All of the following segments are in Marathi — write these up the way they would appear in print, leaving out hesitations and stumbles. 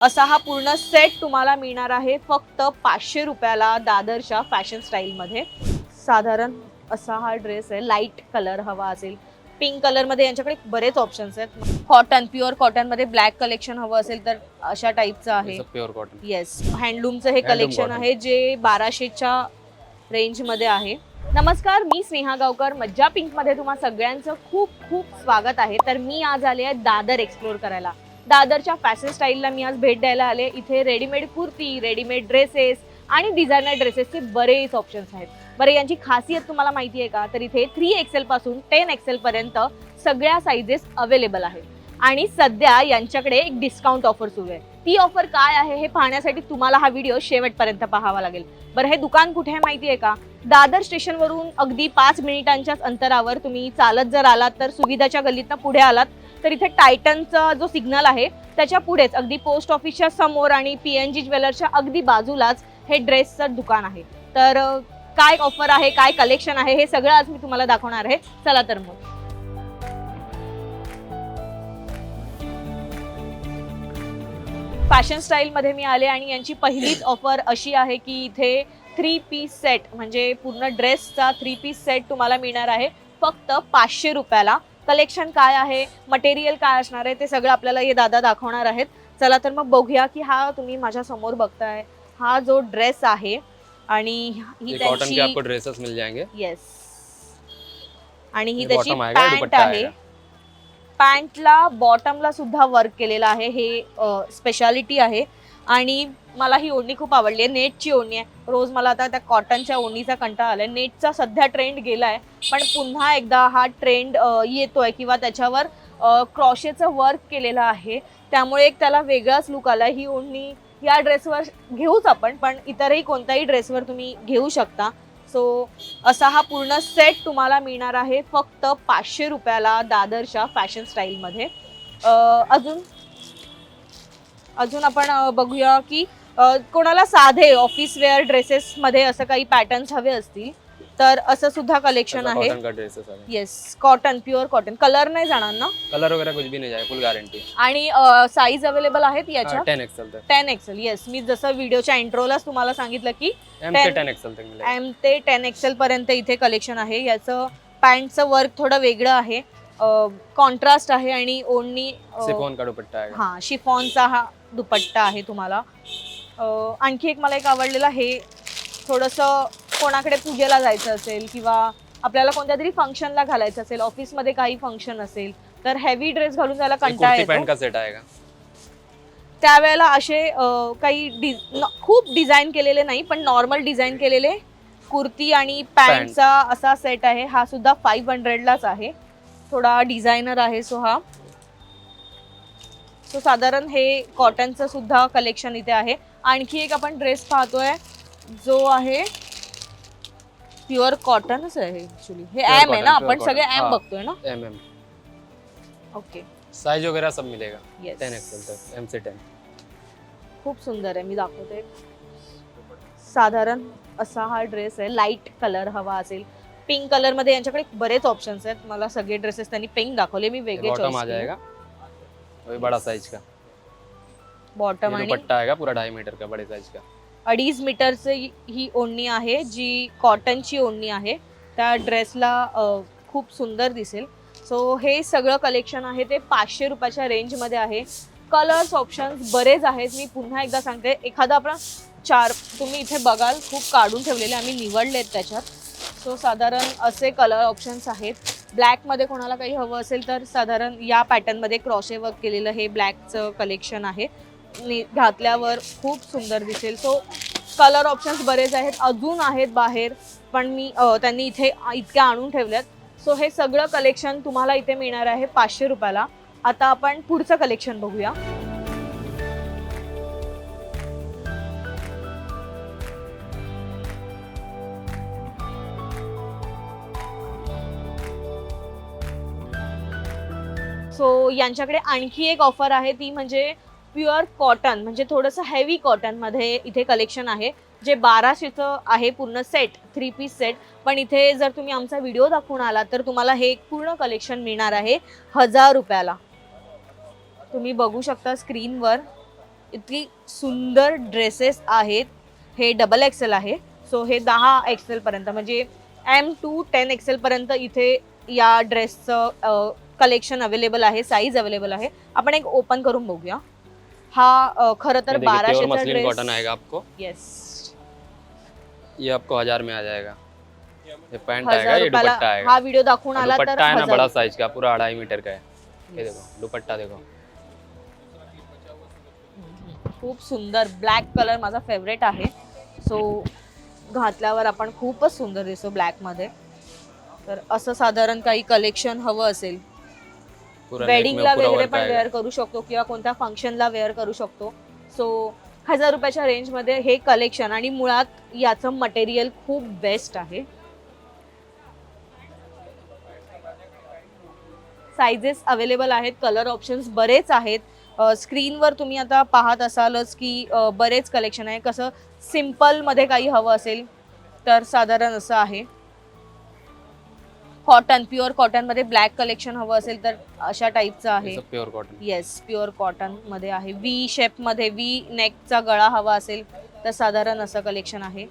असा हा पूर्ण सेट तुम्हाला मिळणार आहे फक्त 500 रुपयाला दादरच्या फॅशन स्टाईलमध्ये। साधारण असा हा ड्रेस आहे, लाईट कलर हवा असेल, पिंक कलर मध्ये यांच्याकडे बरेच ऑप्शन्स आहेत। कॉटन, प्युअर कॉटन मध्ये ब्लॅक कलेक्शन हवं असेल तर अशा टाईपचं आहे। प्युअर कॉटन, येस, हँडलूमचं हे कलेक्शन आहे जे 1200च्या रेंज मध्ये आहे। नमस्कार, मी स्नेहा गावकर, मज्जा पिंक मध्ये तुम्हा सगळ्यांचं खूप खूप स्वागत आहे। तर मी आज आले आहे दादर एक्सप्लोर करायला। दादरच्या फॅशन स्टाईलला मी आज भेट द्यायला आले। इथे रेडीमेड कुर्ती, रेडीमेड ड्रेसेस आणि डिझायनर ड्रेसेसचे बरेच ऑप्शन्स आहेत। बरं, यांची खासियत तुम्हाला माहिती आहे का? तर इथे 3XL पासून 10XL पर्यंत सगळ्या साइजेस अवेलेबल आहेत आणि सध्या यांच्याकडे एक डिस्काउंट ऑफर सुरू आहे। ती ऑफर काय आहे हे पाहण्यासाठी तुम्हाला हा व्हिडिओ शेवटपर्यंत पाहावा लागेल। बरं, हे दुकान कुठे आहे माहिती आहे का? दादर स्टेशनवरून अगदी 5 मिनिटांच्याच अंतरावर तुम्ही चालत जर आलात तर सुविधाच्या गल्लीतनं पुढे आलात तर इथे टायटनचा जो सिग्नल आहे त्याच्या पुढेच अगदी पोस्ट ऑफिसच्या समोर आणि PNG ज्वेलर्सच्या अगदी बाजूलाच हे ड्रेसचं दुकान आहे। तर काय ऑफर आहे, काय कलेक्शन आहे, हे सगळं आज मी तुम्हाला दाखवणार आहे। चला तर मग फॅशन स्टाईल मध्ये मी आले आणि यांची पहिलीच ऑफर अशी आहे की इथे 3 पीस सेट म्हणजे पूर्ण ड्रेसचा 3 पीस सेट तुम्हाला मिळणार आहे फक्त 500 रुपयाला। कलेक्शन काय आहे, मटेरियल काय असणार आहे ते सगळं आपल्याला हे दादा दाखवणार आहेत। चला तर मग बघूया की हा तुम्ही माझ्या समोर बघताय हा जो ड्रेस आहे आणि ही कॉटन के आपको ड्रेसेस मिल जाएंगे। येस, आणि ही ये त्याची बॉटम आएगा, पॅन्ट दुपट्टा आहे। आएगा। पॅन्टला बॉटमला सुद्धा वर्क केलेलं आहे, हे स्पेशालिटी आहे। आणि मला ही ओढणी खूप आवडली आहे, नेटची ओढणी आहे। रोज मला आता त्या कॉटनच्या ओढणीचा कंटाळा आलाय। नेटचा सध्या ट्रेंड गेलाय पण पुन्हा एकदा हा ट्रेंड येतोय किंवा त्याच्यावर क्रॉशेचं वर्क केलेलं आहे, त्यामुळे एक त्याला वेगळाच लुक आलाय। ही ओढणी या ड्रेसवर घेऊच आपण, पण इतरही कोणत्याही ड्रेसवर तुम्ही घेऊ शकता। सो असा हा पूर्ण सेट तुम्हाला मिळणार आहे फक्त 500 रुपयाला दादरच्या फॅशन स्टाईलमध्ये। अजून आपण बघूया की कोणाला साधे ऑफिस वेअर ड्रेसेस मध्ये असं काही पॅटर्न्स हवे असतील तर असं सुद्धा कलेक्शन आहे। कॉटन का ड्रेसेस आहे। Yes, cotton, pure cotton, colour नाही जाणार ना? कलर वगैरह कुछ भी नहीं जाए, फुल गारंटी। आणि साईज अवेलेबल आहेत याच्या 10XL तक। 10XL, येस, मी जसं व्हिडिओच्या इंट्रोलाच तुम्हाला सांगितलं की M से 10XL तक मिलेगा। M ते 10XL पर्यंत इथे कलेक्शन आहे। याचं पॅन्टचं वर्क थोडं वेगळं आहे, कॉन्ट्रास्ट आहे आणि ओढणी शिफॉन का दुपट्टा आहे। हा, शिफॉनचा हा दुपट्टा आहे तुम्हाला। आणखी एक मला एक आवडलेलं हे, थोडंसं कोणाकडे पूजेला जायचं असेल किंवा आपल्याला कोणत्या तरी फंक्शनला घालायचं असेल, ऑफिसमध्ये काही फंक्शन असेल तर हेवी ड्रेस घालून जायला कंटाळा येतो। पॅन्ट का सेट आएगा। त्यावेळेला असे काही खूप डिझाईन केलेले नाही पण नॉर्मल डिझाईन केलेले कुर्ती आणि पॅन्टचा असा सेट आहे। हा सुद्धा 500लाच आहे, थोडा डिझायनर आहे। सो साधारण हे कॉटनचं सुद्धा कलेक्शन इथे आहे। आणखी एक आपण ड्रेस पाहतोय जो आहे प्युअर कॉटनच आहे ऍक्च्युली, हे एम आहे ना, आपण सगळे एम बघतोय ना? MM। ओके, साइज वगैरह सब मिलेगा। Yes. 10XL तक, M से 10। खूप सुंदर आहे, मी दाखवते। साधारण असा हा ड्रेस आहे, लाईट कलर हवा असेल, पिंक कलर मध्ये यांच्याकडे बरेच ऑप्शन्स आहेत। मला सगळे ड्रेसेस त्यांनी पिंक दाखवले, मी वेगळे बॉटम चॉईस आ जाएगा, वही बड़ा साइज का बॉटम आणि दुपट्टा आएगा पूरा 2.5 मीटर का, बड़े साइज का। 2.5 मीटरची ही ओढणी आहे जी कॉटनची ओढणी आहे। त्या ड्रेसला खूप सुंदर दिसेल। सो हे सगळं कलेक्शन आहे ते 500 रुपयाच्या रेंजमध्ये आहे। कलर्स ऑप्शन्स बरेच आहेत, मी पुन्हा एकदा सांगते। एखादा आपण तुम्ही इथे बघाल खूप काढून ठेवलेले, आम्ही निवडलेत त्याच्यात। सो साधारण असे कलर ऑप्शन्स आहेत। ब्लॅकमध्ये कोणाला काही हवं असेल तर साधारण या पॅटर्नमध्ये क्रॉशे वर्क केलेलं हे ब्लॅकचं कलेक्शन आहे, घातल्यावर खूप सुंदर दिसेल। सो कलर ऑप्शन्स बरेच आहेत, अजून आहेत बाहेर पण मी त्यांनी इथे इतक्या आणून ठेवल्यात। सो हे सगळं कलेक्शन तुम्हाला इथे मिळणार आहे 500 रुपयाला। आता आपण पुढचं कलेक्शन बघूया। सो यांच्याकडे आणखी एक ऑफर आहे, ती म्हणजे प्युअर कॉटन म्हणजे थोडंसं हेवी कॉटनमध्ये इथे कलेक्शन आहे जे 1200चं आहे पूर्ण सेट, 3 पीस सेट। पण इथे जर तुम्ही आमचा व्हिडिओ दाखवून आलात तर तुम्हाला हे पूर्ण कलेक्शन मिळणार आहे 1000 रुपयाला। तुम्ही बघू शकता स्क्रीनवर इतकी सुंदर ड्रेसेस आहेत. हे डबल एक्सेल आहे. सो हे 10 एक्सेल पर्यंत म्हणजे M to 10 एक्सेल पर्यंत इथे या ड्रेसचं कलेक्शन अवेलेबल आहे, साईज अवेलेबल आहे. आपण एक ओपन करून बघूया. हा खरं तर ये देखिए प्योर 1200चा मसलिन ड्रेस. कॉटन आएगा आपको। येस, ये आपको 1000 में आ जाएगा। ये पैंट 1000 आएगा, ये रुपयाला दुपट्टा आएगा। हा व्हिडिओ दाखवून और आला तर दुपट्टा है ना 1000. बड़ा साइज का, पूरा 2.5 मीटर का है। ये देखो दुपट्टा देखो। खूप सुंदर ब्लॅक कलर माझा फेवरेट आहे. सो घातल्यावर आपण खूपच सुंदर दिसतो ब्लॅक मध्ये. तर असं साधारण काही कलेक्शन हवं असेल, पूरा नेक में वेडिंगला पूरा वगैरे वर्क पण आएगा। वेअर करू शकतो किंवा कोणत्या फंक्शनला वेअर करू शकतो. सो 1000 रुपयाच्या रेंजमध्ये हे कलेक्शन आणि मुळात याचं मटेरियल खूप बेस्ट आहे. साइजेस अवेलेबल आहेत, कलर ऑप्शन्स बरेच आहेत. स्क्रीनवर तुम्ही आता पाहत असालच की बरेच कलेक्शन आहे. कसं सिम्पलमध्ये काही हवं असेल तर साधारण असं आहे. कॉटन, प्युअर कॉटनमध्ये ब्लॅक कलेक्शन हवं असेल तर अशा टाईपचं आहे. ये सब प्योर कॉटन। येस, प्युअर कॉटनमध्ये आहे. व्ही शेपमध्ये व्ही नेकचा गळा हवा असेल तर साधारण असं कलेक्शन आहे.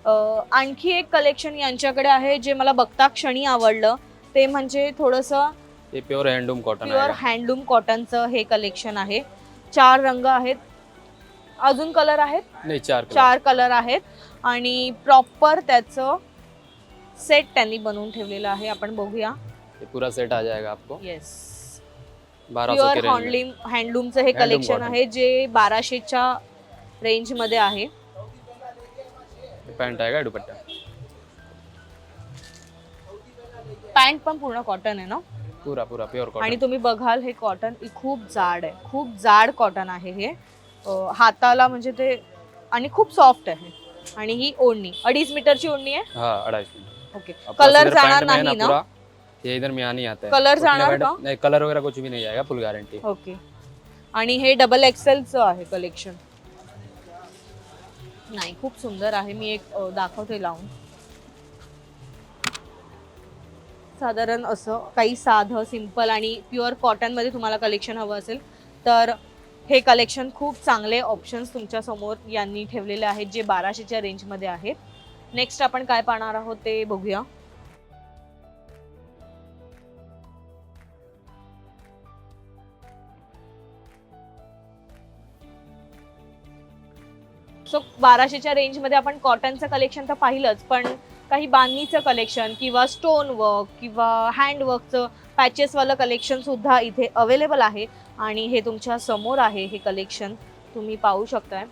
आणखी एक कलेक्शन यांच्याकडे आहे जे मला बघता क्षणी आवडलं, ते म्हणजे थोडंसं ये प्योर हैंडलूम कॉटन प्युअर आएगा। हँडलूम कॉटनचं हे कलेक्शन आहे. 4 रंग आहेत, अजून कलर आहेत, नहीं 4 कलर। 4 कलर आहेत आणि प्रॉपर त्याचं सेट त्यांनी बनवून ठेवलेलं आहे. आपण बघूया. ये पूरा सेट आ जाएगा आपको येस, 1200 प्युअर के रेंज में। हँडलूमचं हे Handloom कलेक्शन cotton. आहे जे 1200च्या रेंजमध्ये आहे. ये पैंट आएगा, दुपट्टा। पॅन्ट पण पूर्ण कॉटन आहे ना. पूरा पूरा प्योर आणि कॉटन। तुम्ही बघाल हे कॉटन खूप जाड आहे, खूप जाड कॉटन आहे हे. हाताला म्हणजे ते आणि खूप सॉफ्ट आहे. आणि ही ओढणी 2.5 मीटरची ओढणी आहे. हाँ 2.5 मीटर। ओके, आपको कलर इधर जाणार पैंट में है नाही ना. पूरा, ये इधर में नहीं आता है। कलर उठने जाणार बैठे- का? नहीं, कलर वगैरह कुछ भी नहीं जाएगा, फुल गारंटी। ओके, आणि हे डबल एक्सेलचं आहे कलेक्शन. नाही, खूप सुंदर आहे. मी एक दाखवते लावून. साधारण असं काही साधं सिंपल आणि प्युअर कॉटनमध्ये तुम्हाला कलेक्शन हवं असेल तर हे कलेक्शन खूप चांगले ऑप्शन्स तुमच्या समोर यांनी ठेवलेले आहेत जे 1200च्या रेंजमध्ये आहेत. नेक्स्ट आपण काय पाहणार आहोत ते बघूया. सो 1200च्या रेंजमध्ये आपण कॉटनचं कलेक्शन तर पाहिलंच, पण काही बांधणीचं कलेक्शन किंवा स्टोन वर्क किंवा हँडवर्कचं पॅचेसवालं कलेक्शन सुद्धा इथे अवेलेबल आहे. आणि हे तुमच्या समोर आहे. हे कलेक्शन तुम्ही पाहू शकताय.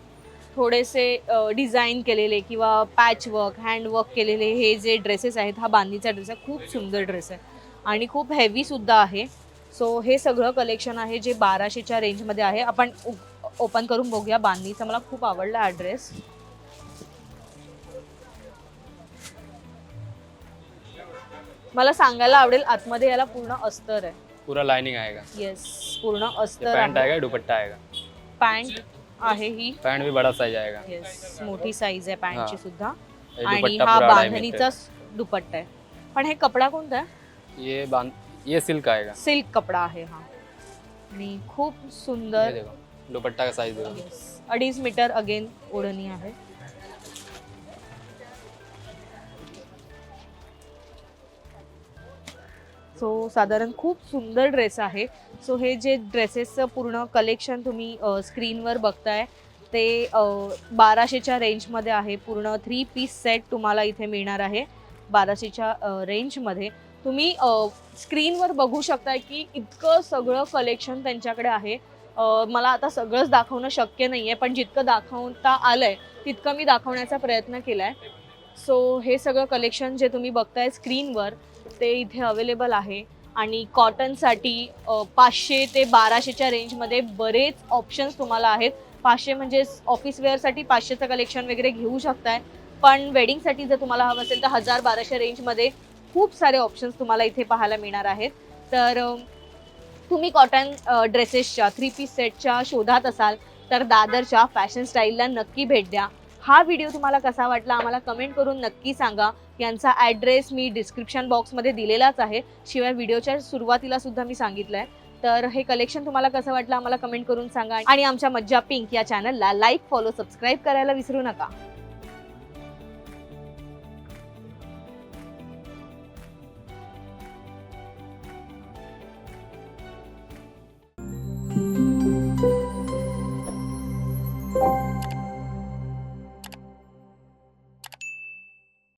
थोडेसे डिझाईन केलेले किंवा पॅच वर्क, हँडवर्क केलेले हे जे ड्रेसेस आहेत, हा बांधणीचा ड्रेस आहे. खूप सुंदर ड्रेस आहे आणि खूप हेवीसुद्धा आहे. सो हे सगळं कलेक्शन आहे जे 1200च्या रेंजमध्ये आहे. आपण ओपन करून बघूया बांधणीचा. मला खूप आवडला हा ड्रेस. मला सांगायला आवडेल आतमध्ये याला पूर्ण अस्तर आहे. पूरा लाइनिंग आएगा। येस, पूर्ण ये अस्तर पैंट आहे. आएगा, दुपट्टा आएगा। पॅन्ट आहे ही. पैंट भी बड़ा साइज आएगा। येस, मोठी साईज आहे पॅन्टची हा. सुद्धा. ये आणि दुपट्टा हा पूरा 2.5 बांधणीचा दुपट्टा आहे. पण हे कपडा कोणता आहे? मीटर। ये सिल्क आएगा। सिल्क कपडा आहे हा. आणि खूप ये सुंदर. देखो दुपट्टा का साइज देखो। येस, 2.5 मीटर अगेन ओढणी आहे. सो साधारण खूप सुंदर ड्रेस आहे. सो हे जे ड्रेसेसचं पूर्ण कलेक्शन तुम्ही स्क्रीनवर बघताय ते 1200च्या रेंजमध्ये आहे. पूर्ण 3 पीस सेट तुम्हाला इथे मिळणार आहे 1200च्या रेंजमध्ये. तुम्ही स्क्रीनवर बघू शकताय की इतकं सगळं कलेक्शन त्यांच्याकडे आहे. मला आता सगळंच दाखवणं शक्य नाही आहे, पण जितकं दाखवता आलं आहे तितकं मी दाखवण्याचा प्रयत्न केला आहे. सो हे सगळं कलेक्शन जे तुम्ही बघताय स्क्रीनवर ते इथे अवेलेबल आहे. आणि कॉटनसाठी 500 ते 1200च्या रेंजमध्ये बरेच ऑप्शन्स तुम्हाला आहेत. 500 म्हणजे ऑफिस वेअरसाठी 500चं कलेक्शन वगैरे घेऊ शकताय, पण वेडिंगसाठी जर तुम्हाला हवं असेल तर 1000-1200 रेंजमध्ये खूप सारे ऑप्शन्स तुम्हाला इथे पाहायला मिळणार आहेत. तर तुम्ही कॉटन ड्रेसेसच्या 3 पीस सेटच्या शोधात असाल तर दादरच्या फॅशन स्टाईलला नक्की भेट द्या. हा व्हिडिओ तुम्हाला कसा वाटला आम्हाला कमेंट करून नक्की सांगा. यांचा ॲड्रेस मी डिस्क्रिप्शन बॉक्समध्ये दिलेलाच आहे. शिवाय व्हिडिओच्या सुरुवातीला सुद्धा मी सांगितलं आहे. तर हे कलेक्शन तुम्हाला कसं वाटलं आम्हाला कमेंट करून सांगा आणि आमच्या मज्जा पिंक या चॅनलला लाईक, फॉलो, सबस्क्राईब करायला विसरू नका.